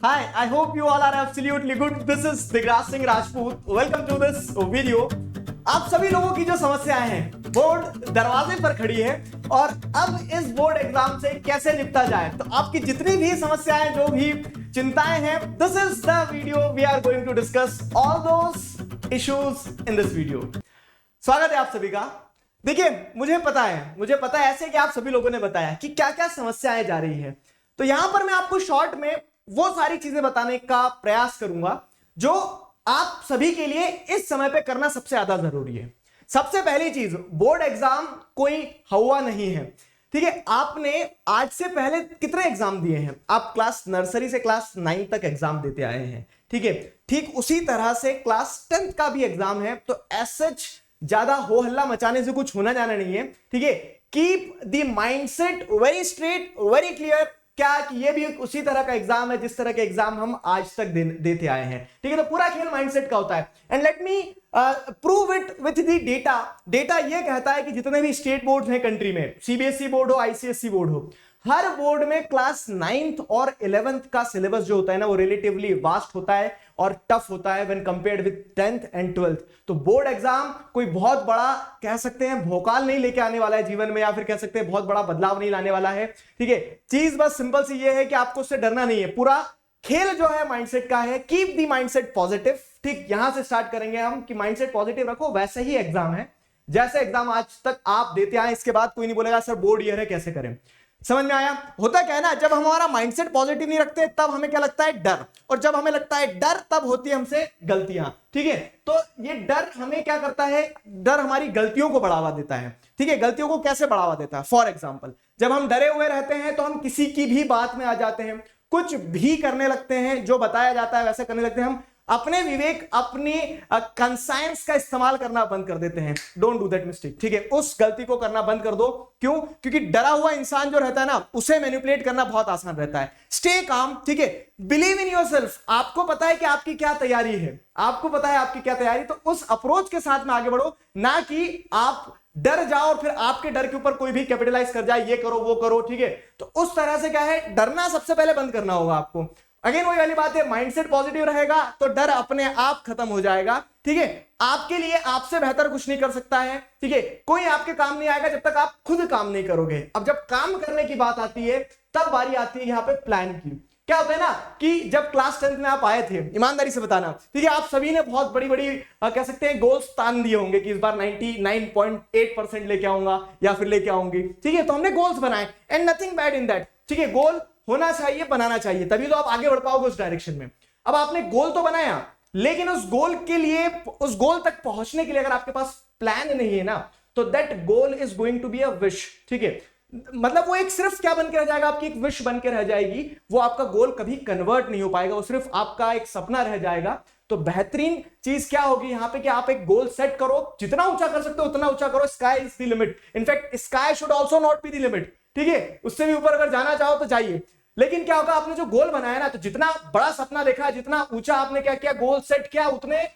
Hi, I hope you all are absolutely good. This is Digraj Singh Rajput. Welcome to this video. आप सभी लोगों की जो समस्याएं हैं, बोर्ड दरवाजे पर खड़ी है और अब इस बोर्ड एग्जाम से कैसे निपटा जाए। तो आपकी जितनी भी समस्याएं, जो भी चिंताएं हैं, this is the video we are going to discuss all those issues in this video. स्वागत है आप सभी का। देखिए, मुझे पता है ऐसे कि आप सभी लोगों ने बताया कि क्या क्या समस्याएं जा रही है। तो यहां पर मैं आपको शॉर्ट में वो सारी चीजें बताने का प्रयास करूंगा जो आप सभी के लिए इस समय पे करना सबसे ज्यादा जरूरी है। सबसे पहली चीज, बोर्ड एग्जाम कोई हवा नहीं है। ठीक है, आपने आज से पहले कितने एग्जाम दिए हैं? आप क्लास नर्सरी से क्लास 9 तक एग्जाम देते आए हैं। ठीक है, ठीक उसी तरह से क्लास 10th का भी एग्जाम है। तो एज सच ज्यादा हो हल्ला मचाने से कुछ होना जाना नहीं है। ठीक है, keep the mindset very straight, very clear, क्या कि ये भी उसी तरह का एग्जाम है जिस तरह के एग्जाम हम आज तक देते आए हैं। ठीक है, तो पूरा खेल माइंडसेट का होता है। And let me prove it with the data ये कहता है कि जितने भी स्टेट बोर्ड हैं कंट्री में, सीबीएसई बोर्ड हो, आईसीएसई बोर्ड हो, हर बोर्ड में क्लास 9th और 11th का सिलेबस जो होता है ना, वो रिलेटिवली वास्ट होता है और टफ होता है when compared with 10th and 12th। तो बोर्ड एग्जाम कोई बहुत बड़ा, कह सकते हैं, भोकाल नहीं लेके आने वाला है जीवन में, या फिर कह सकते हैं बहुत बड़ा बदलाव नहीं लाने वाला है। ठीक है, चीज बस सिंपल सी ये है कि आपको उससे डरना नहीं है। पूरा खेल जो है माइंडसेट का है। Keep the mindset positive. ठीक, यहां से स्टार्ट करेंगे हम कि माइंडसेट पॉजिटिव रखो। वैसे ही एग्जाम है जैसे एग्जाम आज तक आप देते आए। इसके बाद कोई नहीं बोलेगा सर बोर्ड ईयर है कैसे करें। समझ में आया? होता क्या है ना, जब हमारा माइंडसेट पॉजिटिव नहीं रखते तब हमें क्या लगता है? डर। और जब हमें लगता है डर, तब होती है हमसे गलतियां। ठीक है, तो ये डर हमें क्या करता है? डर हमारी गलतियों को बढ़ावा देता है। ठीक है, गलतियों को कैसे बढ़ावा देता है? फॉर एग्जाम्पल, जब हम डरे हुए रहते हैं तो हम किसी की भी बात में आ जाते हैं, कुछ भी करने लगते हैं, जो बताया जाता है वैसे करने लगते हैं। हम अपने विवेक, अपनी कंसाइंस का इस्तेमाल करना बंद कर देते हैं। Don't do that mistake. ठीक है, उस गलती को करना बंद कर दो। क्यों? क्योंकि डरा हुआ इंसान जो रहता है ना, उसे मैनिपुलेट करना बहुत आसान रहता है। Stay calm. ठीक है, बिलीव इन योरसेल्फ। आपको पता है कि आपकी क्या तैयारी है, आपको पता है आपकी क्या तैयारी, तो उस अप्रोच के साथ में आगे बढ़ो, ना कि आप डर जाओ और फिर आपके डर के ऊपर कोई भी कैपिटलाइज कर जाए, ये करो वो करो। ठीक है, तो उस तरह से क्या है, डरना सबसे पहले बंद करना होगा आपको। अगेन वही वाली बात है, माइंडसेट पॉजिटिव रहेगा तो डर अपने आप खत्म हो जाएगा। ठीक है, आपके लिए आपसे बेहतर कुछ नहीं कर सकता है। ठीक है, कोई आपके काम नहीं आएगा जब तक आप खुद काम नहीं करोगे। अब जब काम करने की बात आती है, तब बारी आती है यहां पे प्लान की। क्या होता है ना कि जब क्लास 10th में आप आए थे, ईमानदारी से बताना, ठीक है, आप सभी ने बहुत बड़ी बड़ी कह सकते हैं गोल्स तान दिए होंगे कि इस बार 99.8% लेके आऊंगा या फिर लेके आऊंगी। ठीक है, तो हमने गोल्स बनाए and nothing bad in that. ठीक है, गोल होना चाहिए, बनाना चाहिए, तभी तो आप आगे बढ़ पाओगे उस डायरेक्शन में। अब आपने गोल तो बनाया, लेकिन उस गोल के लिए, उस गोल तक पहुंचने के लिए अगर आपके पास प्लान नहीं है ना, तो that goal is going to be a wish. ठीक है, मतलब वो एक सिर्फ क्या बन के रह जाएगा? आपकी एक विश बन के रह जाएगी। वो आपका गोल कभी कन्वर्ट नहीं हो पाएगा, वो सिर्फ आपका एक सपना रह जाएगा। तो बेहतरीन चीज क्या होगी यहां पे कि आप एक गोल सेट करो, जितना ऊंचा कर सकते हो उतना ऊंचा करो। Sky is the limit. In fact sky should also not be the limit. ठीक है, उससे भी ऊपर अगर जाना चाहो तो जाइए। लेकिन क्या होगा, आपने जो गोल बनाया ना, तो जितना बड़ा सपना देखा, जितना ऊंचा आपने क्या किया, गोल सेट किया, उतने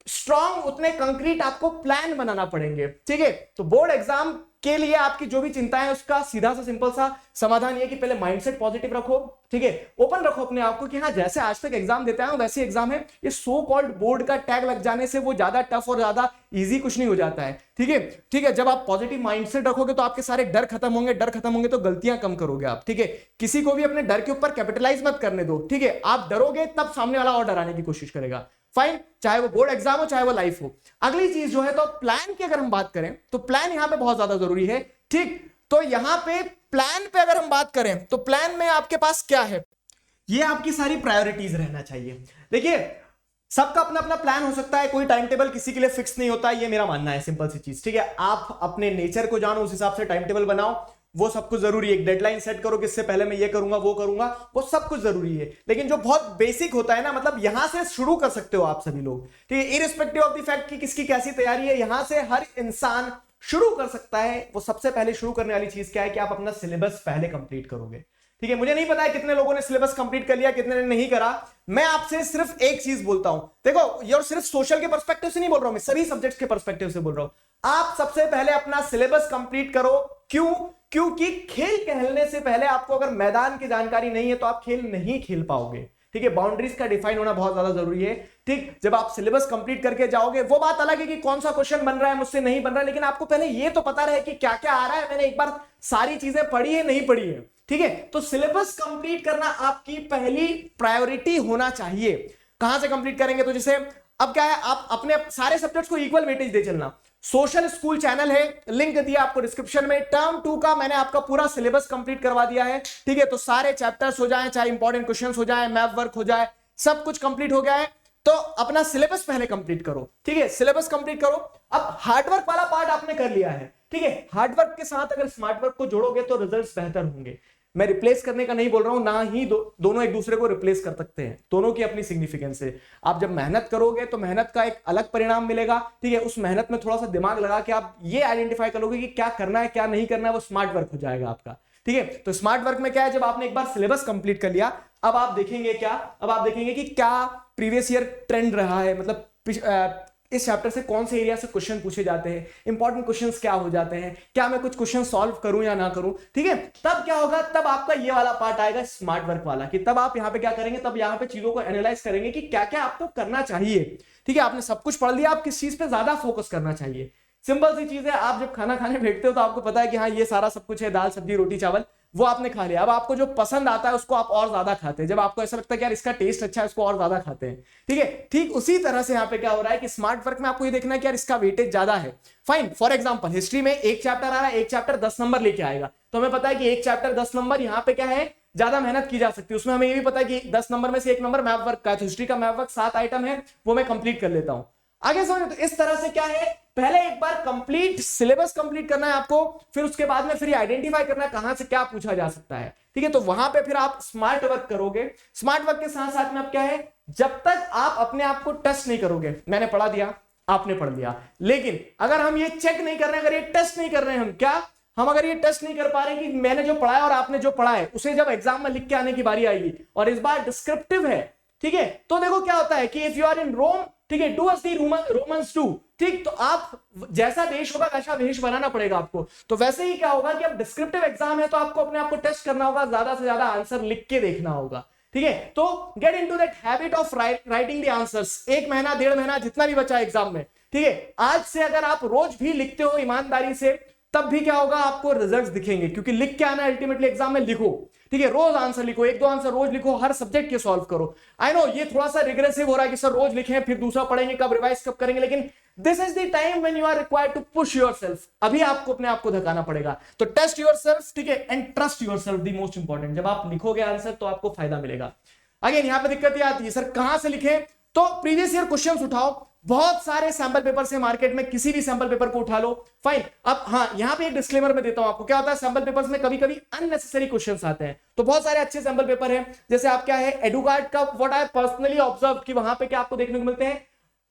स्ट्रॉन्ग, उतने कंक्रीट आपको प्लान बनाना पड़ेंगे। ठीक है, तो बोर्ड एग्जाम के लिए आपकी जो भी चिंता है, उसका सीधा सा सिंपल सा समाधान ये कि पहले माइंडसेट पॉजिटिव रखो। ठीक है, ओपन रखो अपने आप को कि हाँ, जैसे आज तक एग्जाम देते हैं वैसे एग्जाम है। ये सो कॉल्ड बोर्ड का टैग लग जाने से वो ज्यादा टफ और ज्यादा इजी कुछ नहीं हो जाता है। ठीक है, ठीक है, जब आप पॉजिटिव माइंडसेट रखोगे तो आपके सारे डर खत्म होंगे, डर खत्म होंगे तो गलतियां कम करोगे आप। ठीक है, किसी को भी अपने डर के ऊपर कैपिटलाइज मत करने दो। ठीक है, आप डरोगे तब सामने वाला और डराने की कोशिश करेगा। फाइन, चाहे वो बोर्ड एग्जाम हो, चाहे वो लाइफ हो। अगली चीज जो है, तो प्लान की अगर हम बात करें तो प्लान यहां पे बहुत ज्यादा जरूरी है। ठीक, तो यहां पे प्लान पे अगर हम बात करें तो प्लान में आपके पास क्या है? ये आपकी सारी प्रायोरिटीज रहना चाहिए। देखिए, सबका अपना अपना प्लान हो सकता है, कोई टाइम टेबल किसी के लिए फिक्स नहीं होता, ये मेरा मानना है, सिंपल सी चीज। ठीक है, आप अपने नेचर को जानो, उस हिसाब से टाइम टेबल बनाओ, वो सब कुछ जरूरी है। एक डेडलाइन सेट करो कि इससे पहले मैं ये करूंगा वो करूंगा, वो सब कुछ जरूरी है। लेकिन जो बहुत बेसिक होता है ना, मतलब यहां से शुरू कर सकते हो आप सभी लोग। ठीक है, इररिस्पेक्टिव ऑफ द फैक्ट कि किसकी कैसी तैयारी है, यहां से हर इंसान शुरू कर सकता है। वो सबसे पहले शुरू करने वाली चीज क्या है कि आप अपना सिलेबस पहले कंप्लीट करोगे। ठीक है, मुझे नहीं पता है कितने लोगों ने सिलेबस कंप्लीट कर लिया, कितने ने नहीं करा। मैं आपसे सिर्फ एक चीज बोलता हूं, देखो, ये सिर्फ सोशल के पर्सपेक्टिव से नहीं बोल रहा हूं, मैं सभी सब्जेक्ट्स के पर्सपेक्टिव से बोल रहा हूं। आप सबसे पहले अपना सिलेबस कंप्लीट करो। क्यों? क्योंकि खेल खेलने से पहले आपको अगर मैदान की जानकारी नहीं है तो आप खेल नहीं खेल पाओगे। ठीक है, बाउंड्रीज का डिफाइन होना बहुत ज्यादा जरूरी है। ठीक, जब आप सिलेबस कंप्लीट करके जाओगे, वो बात अलग है कि कौन सा क्वेश्चन बन रहा है मुझसे नहीं बन रहा है, लेकिन आपको पहले ये तो पता रहे कि क्या क्या आ रहा है, मैंने एक बार सारी चीजें पढ़ी है नहीं पढ़ी है। ठीक है, तो सिलेबस कंप्लीट करना आपकी पहली प्रायोरिटी होना चाहिए। कहां से कंप्लीट करेंगे, तो जैसे अब क्या है, आप अपने सारे सब्जेक्ट्स को इक्वल वेटेज दे चलना। सोशल स्कूल चैनल है, लिंक दिया आपको डिस्क्रिप्शन में। टर्म 2 का मैंने आपका पूरा सिलेबस कंप्लीट करवा दिया है। ठीक है, तो सारे चैप्टर्स हो जाए, चाहे इंपॉर्टेंट क्वेश्चंस हो जाए, मैप वर्क हो जाए, सब कुछ कंप्लीट हो गया है। तो अपना सिलेबस पहले कंप्लीट करो। ठीक है, सिलेबस कंप्लीट करो। अब हार्डवर्क वाला पार्ट आपने कर लिया है। ठीक है, हार्डवर्क के साथ अगर स्मार्ट वर्क को जोड़ोगे तो रिजल्ट्स बेहतर होंगे। मैं रिप्लेस करने का नहीं बोल रहा हूं, ना ही दोनों एक दूसरे को रिप्लेस कर सकते हैं, दोनों की अपनी सिग्निफिकेंस है। आप जब मेहनत करोगे तो मेहनत का एक अलग परिणाम मिलेगा। ठीक है, उस मेहनत में थोड़ा सा दिमाग लगा के आप ये आइडेंटिफाई करोगे कि क्या करना है क्या नहीं करना है, वो स्मार्ट वर्क हो जाएगा आपका। ठीक है, तो स्मार्ट वर्क में क्या है, जब आपने एक बार सिलेबस कंप्लीट कर लिया, अब आप देखेंगे क्या, अब आप देखेंगे कि क्या प्रीवियस ईयर ट्रेंड रहा है, मतलब इस चैप्टर से कौन से एरिया से क्वेश्चन पूछे जाते हैं, इंपॉर्टेंट क्वेश्चंस क्या हो जाते हैं, क्या मैं कुछ क्वेश्चन सॉल्व करूं या ना करूं। ठीक है, तब क्या होगा, तब आपका ये वाला पार्ट आएगा स्मार्ट वर्क वाला, कि तब आप यहां पे क्या करेंगे, तब यहां पे चीजों को एनालाइज करेंगे कि क्या क्या आपको करना चाहिए। ठीक है, आपने सब कुछ पढ़ लिया, आप किस चीज पे ज्यादा फोकस करना चाहिए। सिंपल सी चीज है, आप जब खाना खाने बैठते हो तो आपको पता है कि हाँ ये सारा सब कुछ है, दाल सब्जी रोटी चावल, वो आपने खा लिया। अब आपको जो पसंद आता है उसको आप और ज्यादा खाते हैं, जब आपको ऐसा लगता है कि यार इसका टेस्ट अच्छा है, उसको और ज्यादा खाते हैं। ठीक है, ठीक उसी तरह से यहाँ पे क्या हो रहा है कि स्मार्ट वर्क में आपको ये देखना है कि यार इसका वेटेज ज्यादा है। फाइन, फॉर एग्जांपल हिस्ट्री में एक चैप्टर आ रहा है, एक चैप्टर 10 नंबर लेके आएगा, तो हमें पता है कि एक चैप्टर 10 नंबर, यहाँ पे क्या है, ज्यादा मेहनत की जा सकती है। उसमें हमें ये भी पता है कि 10 नंबर में से एक नंबर मैप वर्क का है, तो हिस्ट्री का मैप वर्क 7 आइटम है, वो मैं कंप्लीट कर लेता हूं। आगे समझो, तो इस तरह से क्या है, पहले एक बार कंप्लीट सिलेबस कंप्लीट करना है आपको, फिर उसके बाद में फिर आइडेंटिफाई करना है कहां से क्या पूछा जा सकता है। ठीक है, तो वहां पे फिर आप स्मार्ट वर्क करोगे। स्मार्ट वर्क के साथ साथ में आप क्या है, जब तक आप अपने आप को टेस्ट नहीं करोगे, मैंने पढ़ा दिया आपने पढ़ लिया, लेकिन अगर हम ये चेक नहीं कर रहे हैं, अगर ये टेस्ट नहीं कर रहे हैं, हम अगर ये टेस्ट नहीं कर पा रहे कि मैंने जो पढ़ा है और आपने जो पढ़ा है उसे जब एग्जाम में लिख के आने की बारी आएगी, और इस बार डिस्क्रिप्टिव है, ठीक है, तो देखो क्या होता है कि if you are in Rome, ठीक है, do as the Romans do, ठीक, तो आप जैसा देश होगा वैसा वेश बनाना पड़ेगा आपको। तो वैसे ही क्या होगा कि अब डिस्क्रिप्टिव एग्जाम है, तो आपको अपने आप को टेस्ट करना होगा, ज्यादा से ज्यादा आंसर लिख के देखना होगा। ठीक है, तो get into that habit of writing the answers. 1 महीना 1.5 महीना जितना भी बचा एग्जाम में, ठीक है, आज से अगर आप रोज भी लिखते हो ईमानदारी से, तब भी क्या होगा, आपको रिजल्ट्स दिखेंगे, क्योंकि लिख के आना अल्टीमेटली एग्जाम में। लिखो, ठीक है, रोज आंसर लिखो, 1-2 आंसर रोज लिखो, हर सब्जेक्ट के सॉल्व करो। आई नो ये थोड़ा सा रिग्रेसिव हो रहा है कि सर रोज लिखें फिर दूसरा पढ़ेंगे कब, रिवाइज कब करेंगे, लेकिन this is the time when you are required to push yourself. अभी आपको अपने आप को धकाना पड़ेगा, तो टेस्ट योरसेल्फ, ठीक है, and trust yourself, the most important. जब आप लिखोगे आंसर तो आपको फायदा मिलेगा। अगेन यहां पे दिक्कत ये आती है, सर कहां से लिखें, तो प्रीवियस ईयर क्वेश्चंस उठाओ, बहुत सारे सैंपल पेपर से मार्केट में, किसी भी सैंपल पेपर को उठा लो। फाइन, अब हाँ यहां पे एक डिस्क्लेमर में देता हूं आपको, क्या होता है सैंपल पेपर्स में कभी कभी अननेसेसरी क्वेश्चंस आते हैं, तो बहुत सारे अच्छे सैंपल पेपर हैं, जैसे आप क्या है एडुकार्ड का, व्हाट आई पर्सनली ऑब्जर्व कि वहां पे क्या आपको देखने को मिलते हैं,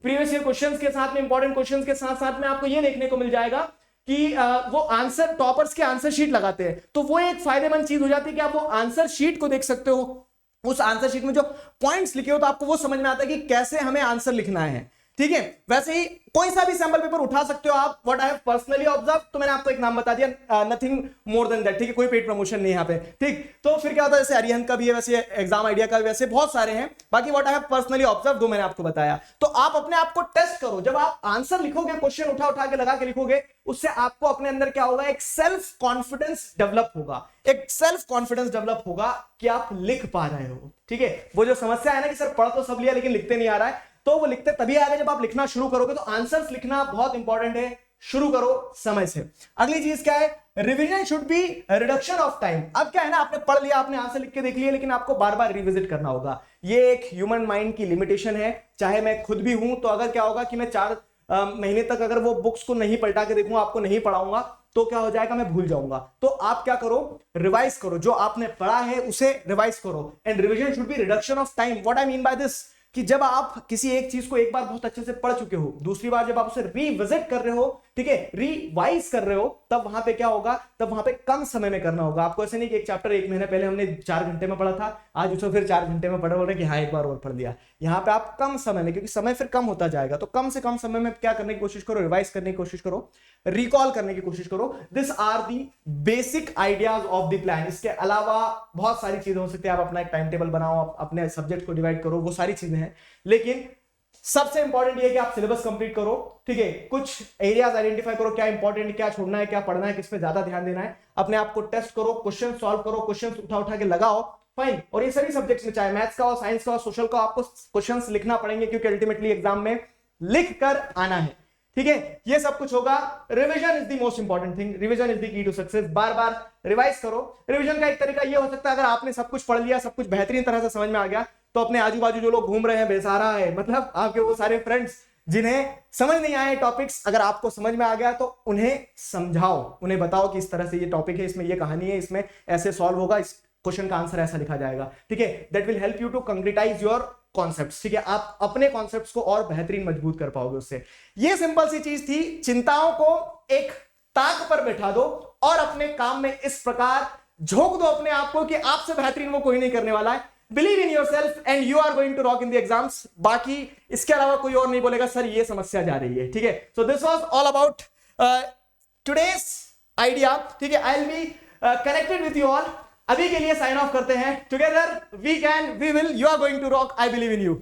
प्रीवियस ईयर क्वेश्चंस के साथ में, इंपॉर्टेंट क्वेश्चंस के साथ साथ में आपको ये देखने को मिल जाएगा कि वो आंसर, टॉपर्स के आंसर शीट लगाते हैं, तो वो एक फायदेमंद चीज हो जाती है कि आप वो आंसर शीट को देख सकते हो। उस आंसर शीट में जो पॉइंट्स लिखे हो तो आपको वो समझ में आता है कि कैसे हमें आंसर लिखना है। ठीक है, वैसे ही कोई सा भी सैंपल पेपर उठा सकते हो आप, what I have personally observe, तो मैंने आपको एक नाम बता दिया, नथिंग मोर देन दैट। ठीक है, कोई पेड प्रमोशन नहीं यहाँ पे। ठीक, तो फिर क्या होता है, जैसे अरिहंत का भी है, वैसे एग्जाम आइडिया का भी, वैसे बहुत सारे हैं। बाकी what I have personally observe दो मैंने आपको बताया। तो आप अपने आप को टेस्ट करो, जब आप आंसर लिखोगे, क्वेश्चन उठा उठा के लगा के लिखोगे, उससे आपको अपने अंदर क्या होगा, एक सेल्फ कॉन्फिडेंस डेवलप होगा, एक सेल्फ कॉन्फिडेंस डेवलप होगा कि आप लिख पा रहे हो। ठीक है, वो जो समस्या है ना कि सर पढ़ तो सब लिया लेकिन लिखते नहीं आ रहा है, तो वो लिखते तभी आएगा जब आप लिखना शुरू करोगे। तो आंसर्स लिखना बहुत इंपॉर्टेंट है, शुरू करो समय से। अगली चीज क्या है, revision should be reduction of time. अब क्या है ना, आपने पढ़ लिया, आपने आंसर लिख के देख लिया, लेकिन आपको बार बार रिविजिट करना होगा। ये एक ह्यूमन माइंड की लिमिटेशन है, चाहे मैं खुद भी हूं, तो अगर क्या होगा कि मैं 4 महीने तक अगर वो बुक्स को नहीं पलटा के देखूंगा, आपको नहीं पढ़ाऊंगा, तो क्या हो जाएगा, मैं भूल जाऊंगा। तो आप क्या करो, रिवाइज करो, जो आपने पढ़ा है उसे रिवाइज करो। And revision should be reduction of time. What I mean by this, कि जब आप किसी एक चीज को एक बार बहुत अच्छे से पढ़ चुके हो, दूसरी बार जब आप उसे रिविजिट कर रहे हो, ठीक है, रिवाइज कर रहे हो तब वहां पे क्या होगा, तब वहां पे कम समय में करना होगा आपको। ऐसे नहीं कि एक चैप्टर 1 महीने पहले हमने 4 घंटे में पढ़ा था, आज उसको फिर 4 घंटे में पढ़ा, बोल रहे कि हाँ एक बार और पढ़ लिया। यहाँ पे आप कम समय में, क्योंकि समय फिर कम होता जाएगा, तो कम से कम समय में क्या करने की कोशिश करो, रिवाइज करने की कोशिश करो, रिकॉल करने की कोशिश करो। This are the basic ideas of the plan. इसके अलावा बहुत सारी चीजें हो सकती है, आप अपना एक टाइम टेबल बनाओ, अपने सब्जेक्ट को डिवाइड करो, वो सारी चीजें हैं, लेकिन सबसे इंपॉर्टेंट ये है कि आप सिलेबस कंप्लीट करो, ठीक है। कुछ एरियाज आइडेंटिफाई करो, क्या इंपॉर्टेंट, क्या छोड़ना है, क्या पढ़ना है, किसमें ज्यादा ध्यान देना है। अपने आप को टेस्ट करो, क्वेश्चन सॉल्व करो, क्वेश्चन उठा उठा के लगाओ, फाइन। और ये सभी सब्जेक्ट्स में, चाहे मैथ्स का हो, साइंस का हो, सोशल का, आपको क्वेश्चंस लिखना पड़ेंगे, क्योंकि अल्टीमेटली एग्जाम में लिख कर आना है, ठीक है। ये सब कुछ होगा। Revision is the most important thing, revision is the key to success. बार बार रिवाइज करो। रिवीजन का एक तरीका ये हो सकता है, अगर आपने सब कुछ पढ़ लिया, सब कुछ बेहतरीन तरह से समझ में आ गया, तो अपने आजू बाजू जो लोग घूम रहे हैं, बेसहारा है, मतलब आपके वो सारे फ्रेंड्स जिन्हें समझ नहीं आए टॉपिक्स, अगर आपको समझ में आ गया तो उन्हें समझाओ, उन्हें बताओ कि इस तरह से ये टॉपिक है, इसमें ये कहानी है, इसमें ऐसे सॉल्व होगा, इस क्वेश्चन का आंसर ऐसा लिखा जाएगा, ठीक है। That will help you to concretize your concepts, ठीक है। आप अपने कॉन्सेप्ट्स को और बेहतरीन मजबूत कर पाओगे उससे। ये सिंपल सी चीज थी। चिंताओं को एक ताक पर बैठा दो और अपने काम में इस प्रकार झोंक दो अपने आप को कि आपसे बेहतरीन वो कोई नहीं करने वाला है। Believe in yourself and you are going to rock in the exams. बाकी इसके अलावा कोई और नहीं बोलेगा सर ये समस्या जा रही है, ठीक है। So this was all about today's idea, ठीक है। I will be connected with you all. अभी के लिए साइन ऑफ करते हैं। Together we can, we will, you are going to rock, I believe in you.